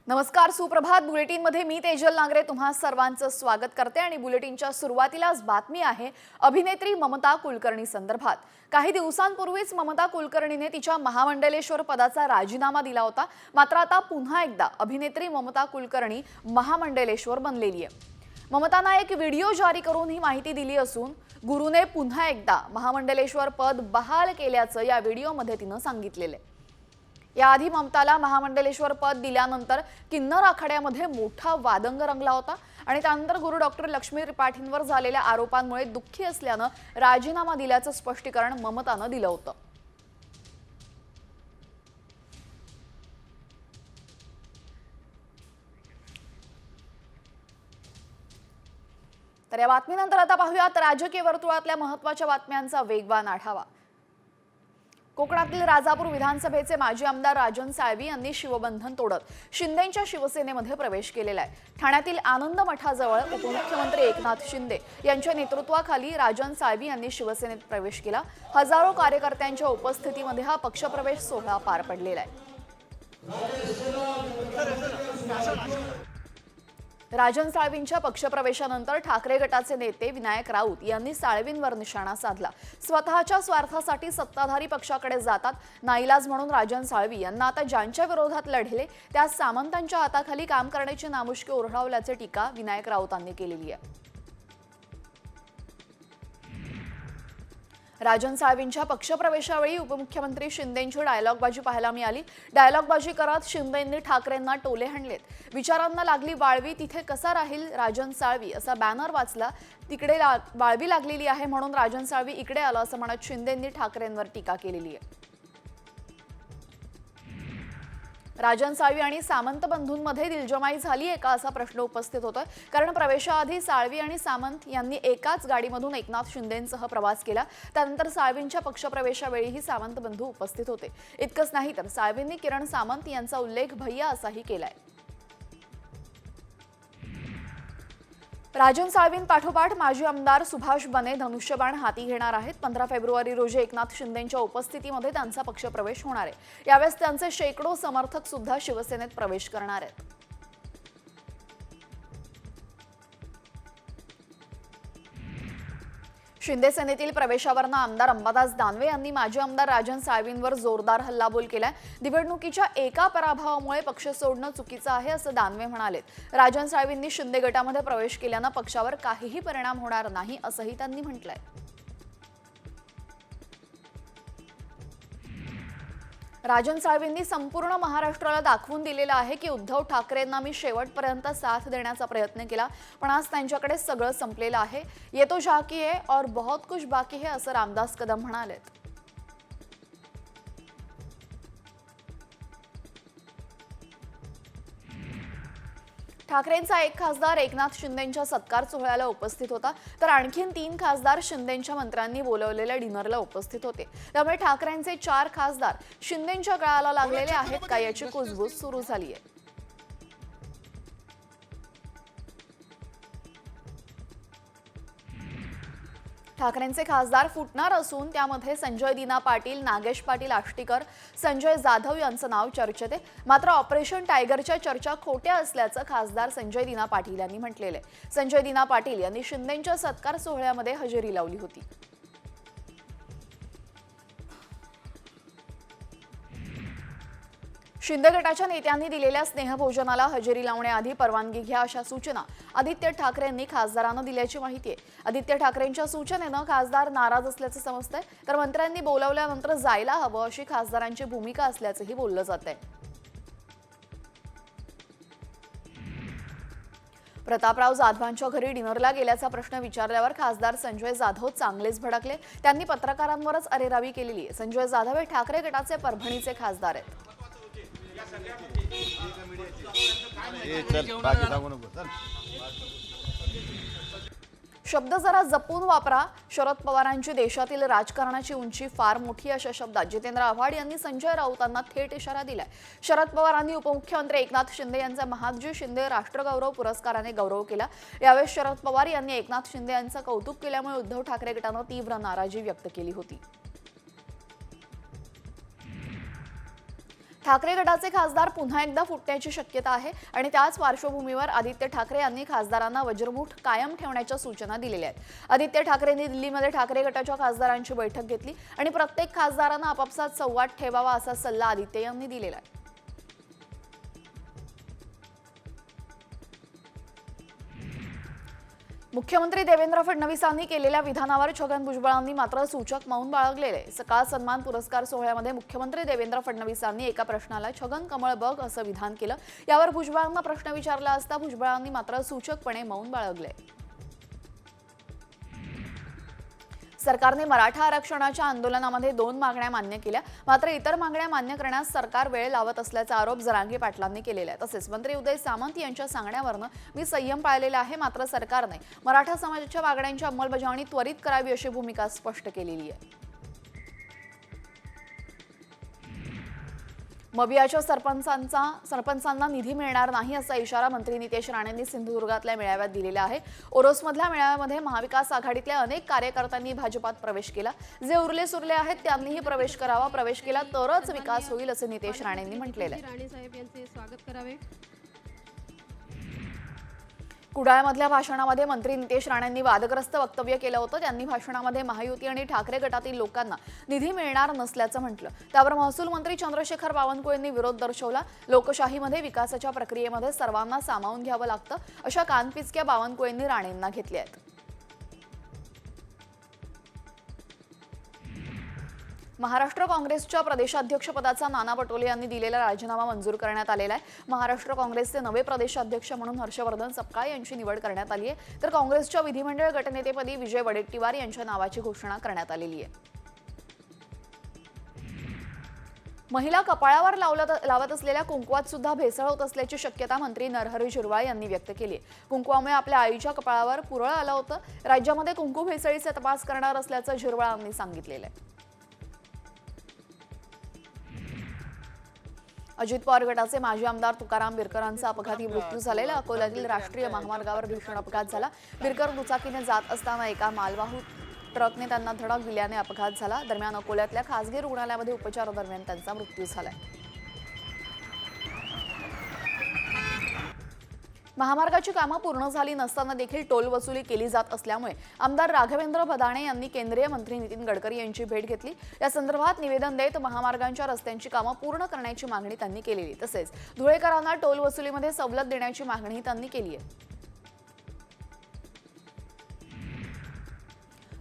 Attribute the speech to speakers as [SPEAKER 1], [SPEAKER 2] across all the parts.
[SPEAKER 1] नमस्कार, सुप्रभात. बुलेटिनमध्ये मी तेजल नागरे तुम्हा सर्वांचं स्वागत करते आणि बुलेटिनच्या सुरुवातीलाच बातमी आहे अभिनेत्री ममता कुलकर्णी संदर्भात. काही दिवसांपूर्वीच ममता कुलकर्णीने तिच्या महामंडलेश्वर पदाचा राजीनामा दिला होता. मात्र आता पुन्हा एकदा अभिनेत्री ममता कुलकर्णी महामंडलेश्वर बनलेली आहे. ममताने एक व्हिडिओ जारी करून ही माहिती दिली असून गुरुने पुन्हा एकदा महामंडलेश्वर पद बहाल केल्याचं या व्हिडिओमध्ये तिने सांगितलेलं आहे. याआधी ममताला महामंडलेश्वर पद दिल्यानंतर किन्नर आखाड्यामध्ये मोठा वादंग रंगला होता आणि त्यानंतर गुरु डॉक्टर लक्ष्मी त्रिपाठींवर झालेल्या आरोपांमुळे दुःखी असल्यानं राजीनामा दिल्याचं स्पष्टीकरण ममतानं दिलं होतं. तर या बातमीनंतर आता पाहूयात राजकीय वर्तुळातल्या महत्त्वाच्या बातम्यांचा वेगवान आढावा. कोकणातील राजापूर विधानसभेचे माजी आमदार राजन साळवी यांनी शिवबंधन तोडत शिंदेंच्या शिवसेनेमध्ये प्रवेश केलेला आहे. ठाण्यातील आनंद मठाजवळ उपमुख्यमंत्री एकनाथ शिंदे यांच्या नेतृत्वाखाली राजन साळवी यांनी शिवसेनेत प्रवेश केला. हजारो कार्यकर्त्यांच्या उपस्थितीमध्ये हा पक्षप्रवेश सोहळा पार पडलेला आहे. राजन साळवींच्या पक्षप्रवेशानंतर ठाकरे गटाचे नेते विनायक राऊत यांनी साळवींवर निशाणा साधला. स्वतःच्या स्वार्थासाठी सत्ताधारी पक्षाकडे जातात नाईलाज म्हणून राजन साळवी यांना आता ज्यांच्या विरोधात लढले त्या सामंतांच्या हाताखाली काम करण्याची नामुष्की ओरडवल्याची टीका विनायक राऊतांनी केलेली आहे. राजन साळवींच्या पक्षप्रवेशावेळी उपमुख्यमंत्री शिंदेंची डायलॉगबाजी पाहायला मिळाली. डायलॉगबाजी करत शिंदेंनी ठाकरेंना टोले हाणलेत. विचारांना लागली वाळवी, तिथे कसा राहील राजन साळवी असा बॅनर वाचला. तिकडे वाळवी लागलेली आहे म्हणून राजन साळवी इकडे आला असं म्हणत शिंदेंनी ठाकरेंवर टीका केलेली आहे. राजन साळवी आणि सामंत बंधूंमध्ये दिलजमाई झाली आहे का असा प्रश्न उपस्थित होतोय. कारण प्रवेशाआधी साळवी आणि सामंत यांनी एकाच गाडीमधून एकनाथ शिंदेंसह प्रवास केला. त्यानंतर साळवींच्या पक्षप्रवेशावेळीही सामंत बंधू उपस्थित होते. इतकंच नाही तर साळवींनी किरण सामंत यांचा उल्लेख भैया असाही केलाय. राजन साळवींपाठोपाठ माजी आमदार सुभाष बने धनुष्यबाण हाती घेणार आहेत. 15 फेब्रुवारी रोजी एकनाथ शिंदेंच्या उपस्थितीमध्ये त्यांचा पक्षप्रवेश होणार आहे. यावेळेस त्यांचे शेकडो समर्थक सुद्धा शिवसेनेत प्रवेश करणार आहेत. शिंदे सेनेतील प्रवेशावरनं आमदार अंबादास दानवे यांनी माजी आमदार राजन साळवींवर जोरदार हल्लाबोल केलाय. निवडणुकीच्या एका पराभवामुळे पक्ष सोडणं चुकीचं आहे असं दानवे म्हणाले. राजन साळवींनी शिंदे गटामध्ये प्रवेश केल्यानं पक्षावर काहीही परिणाम होणार नाही असंही त्यांनी म्हटलंय. राजन साळवींनी संपूर्ण महाराष्ट्राला दाखवून दिलेलं आहे की उद्धव ठाकरेंना मी शेवटपर्यंत साथ देण्याचा प्रयत्न केला, पण आज त्यांच्याकडे सगळं संपलेलं आहे. ये तो झाकी है और बहुत कुछ बाकी है असं रामदास कदम म्हणालेत. ठाकरेंचा एक खासदार एकनाथ शिंदेंच्या सत्कार सोहळ्याला उपस्थित होता, तर आणखीन 3 खासदार शिंदेंच्या मंत्र्यांनी बोलवलेल्या डिनरला उपस्थित होते. त्यामुळे ठाकरेंचे 4 खासदार शिंदेंच्या गळाला लागलेले आहेत का याची कुजबूज सुरू झाली आहे. ठाकरेंचे खासदार फुटणार असून त्यामध्ये संजय दिना पाटील, नागेश पाटील आष्टीकर, संजय जाधव यांचं नाव चर्चेत आहे. मात्र ऑपरेशन टायगरच्या चर्चा खोट्या असल्याचं खासदार संजय दिना पाटील यांनी म्हटलेलं आहे. संजय दिना पाटील यांनी शिंदेंच्या सत्कार सोहळ्यामध्ये हजेरी लावली होती. शिंदे गटाच्या नेत्यांनी दिलेल्या स्नेहभोजनाला हजेरी लावण्याआधी परवानगी घ्या अशा सूचना आदित्य ठाकरेंनी खासदारांना दिल्याची माहिती आहे. आदित्य ठाकरेंच्या सूचनेनं खासदार नाराज असल्याचं समजतंय, तर मंत्र्यांनी बोलावल्यानंतर जायला हवं अशी खासदारांची भूमिका असल्याचंही बोललं जातंय. प्रतापराव जाधवांच्या घरी डिनरला गेल्याचा प्रश्न विचारल्यावर खासदार संजय जाधव चांगलेच भडकले. त्यांनी पत्रकारांवरच अरेरावी केलेली आहे. संजय जाधव हे ठाकरे गटाचे परभणीचे खासदार आहेत. शब्द जरा जपून वापरा. शरद पवारांची देशातील राजकारणाची उंची फार मोठी अशा शब्दात जितेंद्र आव्हाड यांनी संजय राऊतांना थेट इशारा दिलाय. शरद पवारांनी उपमुख्यमंत्री एकनाथ शिंदे यांचा महादजी शिंदे राष्ट्रगौरव पुरस्काराने गौरव केला. यावेळी शरद पवार यांनी एकनाथ शिंदे यांचं कौतुक केल्यामुळे उद्धव ठाकरे गटानं तीव्र नाराजी व्यक्त केली होती. ठाकरे गटाचे खासदार पुन्हा एकदा फुटण्याची शक्यता आहे आणि त्याच पार्श्वभूमीवर आदित्य ठाकरे यांनी खासदारांना वज्रमूठ कायम ठेवण्याच्या सूचना दिलेल्या आहेत। आदित्य ठाकरेंनी दिल्लीमध्ये ठाकरे गटाच्या खासदारांची बैठक घेतली आणि प्रत्येक खासदारांना आपापसात संवाद ठेवावा असा सल्ला आदित्य यांनी दिलेला आहे। मुख्यमंत्री देवेंद्र फडणवीसांनी केलेल्या विधानावर छगन भुजबळांनी मात्र सूचक मौन बाळगलेले। सकाळ सन्मान पुरस्कार सोहळ्यामध्ये मुख्यमंत्री देवेंद्र फडणवीसांनी एका प्रश्नाला छगन कमळ बघ असं विधान केलं। यावर भुजबळांना प्रश्न विचारला असता भुजबळांनी मात्र सूचकपणे मौन बाळगले। सरकारने मराठा आरक्षणाच्या आंदोलनामध्ये 2 मागण्या मान्य केल्या, मात्र इतर मागण्या मान्य करण्यास सरकार वेळ लावत असल्याचा आरोप जरांगे पाटलांनी केलेला आहे। तसेच मंत्री उदय सामंत यांच्या सांगण्यावरून मी संयम पाळलेला आहे, मात्र सरकारने मराठा समाजाच्या मागण्यांची अंमलबजावणी त्वरित करावी अशी भूमिका स्पष्ट केलेली आहे। मवियाच्या सरपंचांना निधी मिळणार नाही असा इशारा मंत्री नितेश राणेंनी सिंधुदुर्गातल्या मेळाव्यात दिलेला आहे। ओरोसमधल्या मेळाव्यामध्ये महाविकास आघाडीतल्या अनेक कार्यकर्त्यांनी भाजपात प्रवेश केला। जे उरले सुरले आहेत त्यांनीही प्रवेश करावा, प्रवेश केला तरच विकास होईल असे नितेश राणेंनी म्हटलेलं आहे।
[SPEAKER 2] राणे साहेब यांचे स्वागत करावे।
[SPEAKER 1] कुडाळमधल्या भाषणामध्ये मंत्री नितेश राणेंनी वादग्रस्त वक्तव्य केलं होतं। त्यांनी भाषणामध्ये महायुती आणि ठाकरे गटातील लोकांना निधी मिळणार नसल्याचं म्हटलं। त्यावर महसूल मंत्री चंद्रशेखर बावनकुळेंनी विरोध दर्शवला। लोकशाहीमध्ये विकासाच्या प्रक्रियेमध्ये सर्वांना सामावून घ्यावं लागतं अशा कानपिचक्या बावनकुळेंनी राणेंना घेतल्या आहेत। महाराष्ट्र काँग्रेसच्या प्रदेशाध्यक्षपदाचा नाना पटोले यांनी दिलेला राजीनामा मंजूर करण्यात आलेला आहे। महाराष्ट्र काँग्रेसचे नवे प्रदेशाध्यक्ष म्हणून हर्षवर्धन सपकाळ यांची निवड करण्यात आली आहे, तर काँग्रेसच्या विधिमंडळ गटनेतेपदी विजय वडेट्टीवार यांच्या नावाची घोषणा करण्यात आलेली आहे। महिला कपाळावर लावत असलेल्या कुंकवात सुद्धा भेसळ होत असल्याची शक्यता मंत्री नरहरी झिरवाळ यांनी व्यक्त केली। कुंकवामुळे आपल्या आईच्या कपाळावर पुरळ आलं होतं। राज्यामध्ये कुंकू भेसळीचे तपास करणार असल्याचं झिरवाळ यांनी सांगितलेलं आहे। अजित पवार गटाचे माजी आमदार तुकाराम बिरकरांचा अपघाती मृत्यू झालेला। अकोल्यातील राष्ट्रीय महामार्गावर भीषण अपघात झाला। बिरकर दुचाकीने जात असताना एका मालवाहू ट्रकने त्यांना धडक दिल्याने अपघात झाला। दरम्यान अकोल्यातल्या खासगी रुग्णालयामध्ये उपचारादरम्यान त्यांचा मृत्यू झाला। महामार्गाची कामं पूर्ण झाली नसताना देखील टोल वसुली केली जात असल्यामुळे आमदार राघवेंद्र भदाणे यांनी केंद्रीय मंत्री नितीन गडकरी यांची भेट घेतली। या संदर्भात निवेदन देत महामार्गांच्या रस्त्यांची कामं पूर्ण करण्याची मागणी त्यांनी केली। तसेच धुळेकरांना टोल वसुलीमध्ये सवलत देण्याची मागणी त्यांनी केली आहे।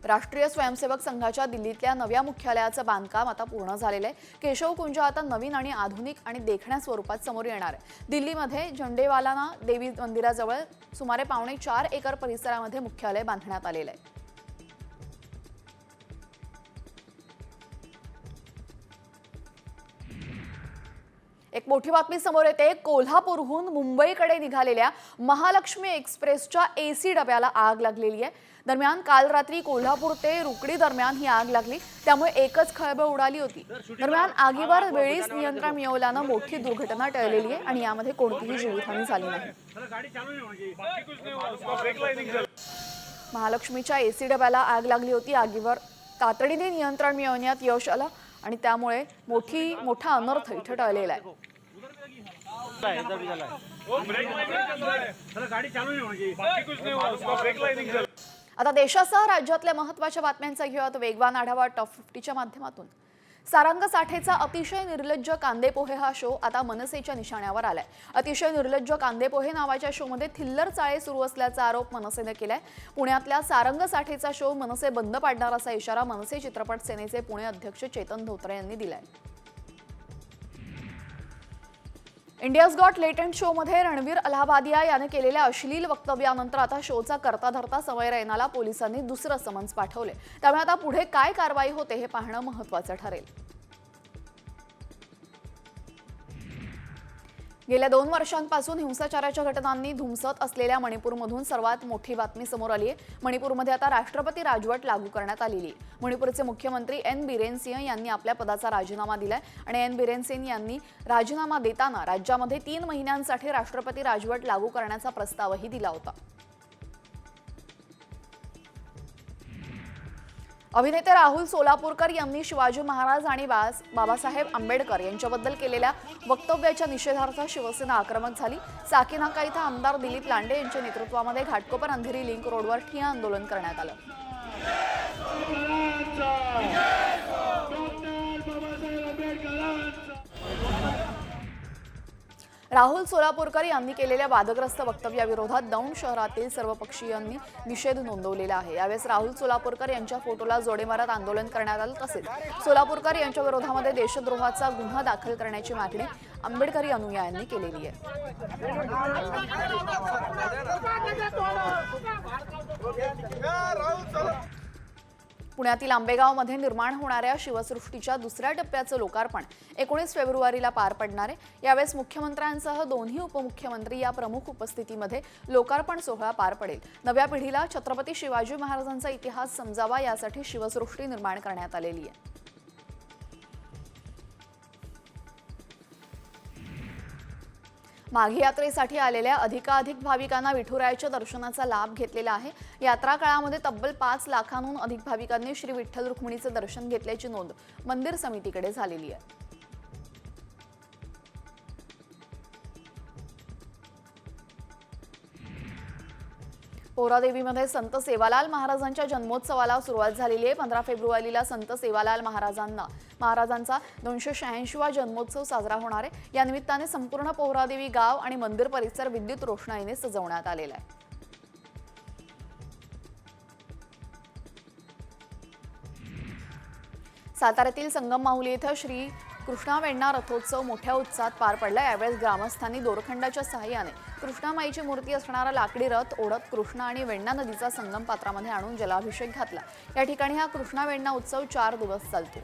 [SPEAKER 1] राष्ट्रीय स्वयंसेवक संघाच्या दिल्लीतल्या नव्या मुख्यालयाचं बांधकाम आता पूर्ण झालेलं आहे। केशव कुंज आता नवीन आणि आधुनिक आणि देखण्या स्वरूपात समोर येणार आहे। दिल्लीमध्ये झंडेवालाना देवी मंदिराजवळ सुमारे 4.25 एकर परिसरामध्ये मुख्यालय बांधण्यात आलेलं आहे। एक मोठी बातमी समोर येते। कोल्हापूरहून मुंबईकडे निघालेल्या महालक्ष्मी एक्सप्रेसच्या एसी डब्याला आग लागलेली आहे। दरम्यान काल रात्री कोल्हापूर ते रुकडी दरम्यान ही आग लागली, त्यामुळे एकच खळबळ उडाली होती। दरम्यान आगीवर वेळीच नियंत्रण मिळवल्यानं मोठी दुर्घटना टळलेली आहे आणि यामध्ये कोणतीही जीवितहानी झाली नाही। महालक्ष्मीच्या एसी डब्याला आग लागली होती। आगीवर तातडीने नियंत्रण मिळवण्यात यश आलं आणि त्यामुळे मोठा अनर्थ इथे टळलेला आहे। आता देशासह राज्यातल्या महत्त्वाच्या बातम्यांचा घेऊयात वेगवान आढावा टॉप 50च्या माध्यमातून। सारंग साठेचा अतिशय निर्लज्ज कांदेपोहे हा शो आता मनसेच्या निशाण्यावर आलाय। अतिशय निर्लज्ज कांदेपोहे नावाच्या शोमध्ये थिल्लर चाळे सुरू असल्याचा आरोप मनसेने केलाय। पुण्यातल्या सारंग साठेचा शो मनसे बंद पाडणार असा इशारा मनसे चित्रपट सेनेचे पुणे अध्यक्ष चेतन धोत्रे यांनी दिलाय। इंडियाज गॉट लेटेंट शोमध्ये रणवीर अलाहाबादिया याने केलेल्या अश्लील वक्तव्यानंतर आता शोचा करता धरता समय रैनाला पोलिसांनी दुसरं समन्स पाठवले। त्यामुळे आता पुढे काय कारवाई होते हे पाहणं महत्त्वाचं ठरेल। गेल्या 2 वर्षांपासून हिंसाचाराच्या घटनांनी धुमसत असलेल्या मणिपूरमधून सर्वात मोठी बातमी समोर आली आहे। मणिपूरमध्ये आता राष्ट्रपती राजवट लागू करण्यात आलेली आहे। मणिपूरचे मुख्यमंत्री एन बिरेन सिंह यांनी आपल्या पदाचा राजीनामा दिलाय आणि एन बिरेन सिंह यांनी राजीनामा देताना राज्यामध्ये 3 महिन्यांसाठी राष्ट्रपती राजवट लागू करण्याचा प्रस्तावही दिला होता। अभिनेते राहुल सोलापूरकर यांनी शिवाजी महाराज आणि बाबासाहेब आंबेडकर यांच्याबद्दल केलेल्या वक्तव्याच्या निषेधार्थ शिवसेना आक्रमक झाली। साकीनाका इथं आमदार दिलीप लांडे यांच्या नेतृत्वामध्ये घाटकोपर अंधेरी लिंक रोडवर ठिय्या आंदोलन करण्यात आलं। राहुल सोलापूरकर यांनी केलेल्या वादग्रस्त वक्तव्याविरोधात दौंड शहरातील सर्वपक्षीयांनी निषेध नोंदवलेला आहे। यावेळेस राहुल सोलापूरकर यांच्या फोटोला जोडे मारत आंदोलन करण्यात आलं। तसेच सोलापूरकर यांच्या विरोधामध्ये देशद्रोहाचा गुन्हा दाखल करण्याची मागणी आंबेडकरी अनुयायांनी केलेली आहे। पुण्यातील आंबेगावमध्ये निर्माण होणाऱ्या शिवसृष्टीच्या दुसऱ्या टप्प्याचं लोकार्पण 19 फेब्रुवारीला पार पडणार आहे। यावेळेस मुख्यमंत्र्यांसह दोन्ही उपमुख्यमंत्री या प्रमुख उपस्थितीमध्ये लोकार्पण सोहळा पार पडेल। नव्या पिढीला छत्रपती शिवाजी महाराजांचा इतिहास समजावा यासाठी शिवसृष्टी निर्माण करण्यात आलेली आहे। माघी यात्रेसाठी आलेल्या अधिकाधिक भाविकांना विठुरायाच्या दर्शनाचा लाभ घेतलेला आहे। यात्रा काळामध्ये तब्बल 5 लाखांहून अधिक भाविकांनी श्री विठ्ठल रुक्मिणीचे दर्शन घेतल्याची नोंद मंदिर समितीकडे झालेली आहे। पोहरादेवीमध्ये संत सेवालाल महाराजांच्या जन्मोत्सवाला सुरुवात झालेली आहे। 15 फेब्रुवारीला संत सेवालाल महाराजांचा 286वा जन्मोत्सव साजरा होणार आहे। या निमित्ताने संपूर्ण पोहरादेवी गाव आणि मंदिर परिसर विद्युत रोषणाईने सजवण्यात आलेला आहे। साताऱ्यातील संगम माहुली येथे श्री कृष्णा वेण्णा रथोत्सव मोठ्या उत्साहात पार पडला। यावेळेस ग्रामस्थांनी दोरखंडाच्या सहाय्याने कृष्णामाईची मूर्ती असणारा लाकडी रथ ओढत कृष्णा आणि वेण्णा नदीचा संगम पात्रामध्ये आणून जलाभिषेक घातला। या ठिकाणी हा कृष्णा वेण्णा उत्सव 4 दिवस चालतो।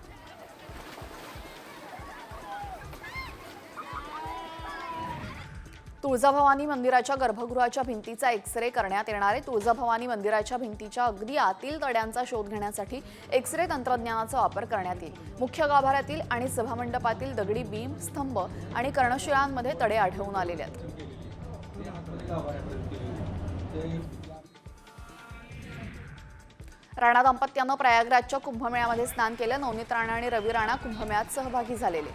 [SPEAKER 1] तुळजाभवानी मंदिराच्या गर्भगृहाच्या भिंतीचा एक्स-रे करण्यात येणार आहे। तुळजाभवानी मंदिराच्या भिंतीच्या अगदी आतील तड्यांचा शोध घेण्यासाठी एक्स-रे तंत्रज्ञानाचा वापर करण्यात येईल। मुख्य गाभाऱ्यातील आणि सभामंडपातील दगडी बीम, स्तंभ आणि कर्णशिळांमध्ये तडे आढळून आलेले आहेत। राणा दाम्पत्यानं प्रयागराजच्या कुंभमेळ्यामध्ये स्नान केलं। नवनीत राणा आणि रवी राणा कुंभमेळ्यात सहभागी झालेले।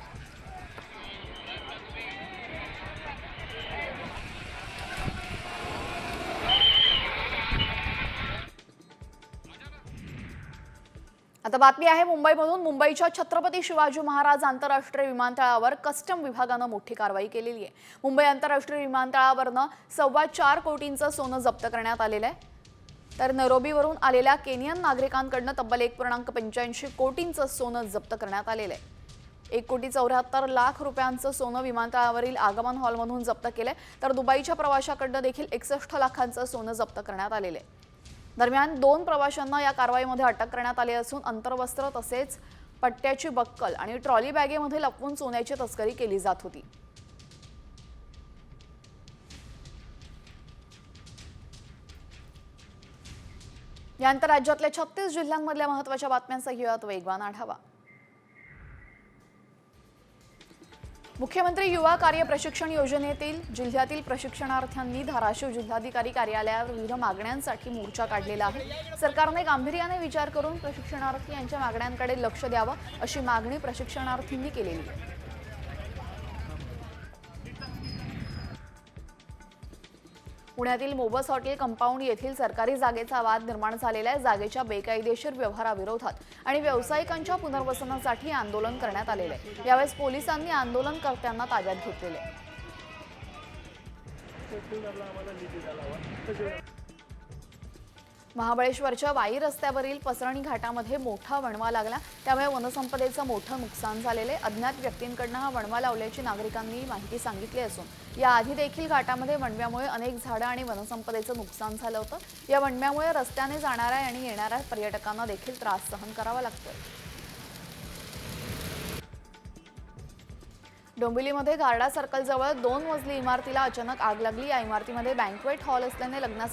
[SPEAKER 1] आता बातमी आहे मुंबईमधून। मुंबईच्या छत्रपती शिवाजी महाराज आंतरराष्ट्रीय विमानतळावर कस्टम विभागानं मोठी कारवाई केलेली आहे। मुंबई आंतरराष्ट्रीय विमानतळावरनं 4.25 कोटींचं सोनं जप्त करण्यात आलेलं आहे। तर नैरोबीवरून आलेल्या केनियन नागरिकांकडून तब्बल 1.85 कोटींचं सोनं जप्त करण्यात आलेलं आहे। 1.74 लाख रुपयांचं सोनं विमानतळावरील आगमन हॉलमधून जप्त केलंय। तर दुबईच्या प्रवाशाकडून देखील 61 लाखांचं सोनं जप्त करण्यात आलेलं आहे। दरम्यान 2 प्रवाशांना या कारवाईमध्ये अटक करण्यात आली असून अंतर्वस्त्र तसेच पट्ट्याची बक्कल आणि ट्रॉली बॅगेमध्ये लपवून सोन्याची तस्करी केली जात होती। यानंतर राज्यातल्या 36 जिल्ह्यांमधल्या महत्त्वाच्या बातम्यांचा घेऊयात वेगवान आढावा। मुख्यमंत्री युवा कार्य प्रशिक्षण योजनेतील जिल्ह्यातील प्रशिक्षणार्थ्यांनी धाराशिव जिल्हाधिकारी कार्यालयावर विविध मागण्यांसाठी मोर्चा काढलेला आहे। सरकारने गांभीर्याने विचार करून प्रशिक्षणार्थी यांच्या मागण्यांकडे लक्ष द्यावं अशी मागणी प्रशिक्षणार्थींनी केलेली आहे। पुण्यातील मोबस हॉटेल कंपाऊंड येथील सरकारी जागेचा वाद निर्माण झालेला आहे। जागेच्या बेकायदेशीर व्यवहाराविरोधात आणि व्यावसायिकांच्या पुनर्वसनासाठी आंदोलन करण्यात आलेले आहे। यावेळेस पोलिसांनी आंदोलनकर्त्यांना ताब्यात घेतलेले आहे। महाबळेश्वरच्या वाई रस्त्यावरील पसरणी घाटामध्ये मोठा वणवा लागला। त्यामुळे वनसंपदेचं मोठं नुकसान झालेले। अज्ञात व्यक्तींकडून हा वणवा लावल्याची नागरिकांनी माहिती सांगितली असून याआधी देखील घाटामध्ये वणव्यामुळे अनेक झाडं आणि वनसंपदेचं नुकसान झालं होतं। या वणव्यामुळे रस्त्याने जाणाऱ्या आणि येणाऱ्या पर्यटकांना देखील त्रास सहन करावा लागतोय। डोंबिवलीमध्ये गार्डा सर्कलजवळ 2 मजली इमारतीला अचानक आग लागली। या इमारतीमध्ये बँक्वेट हॉल असल्याने लग्नासाठी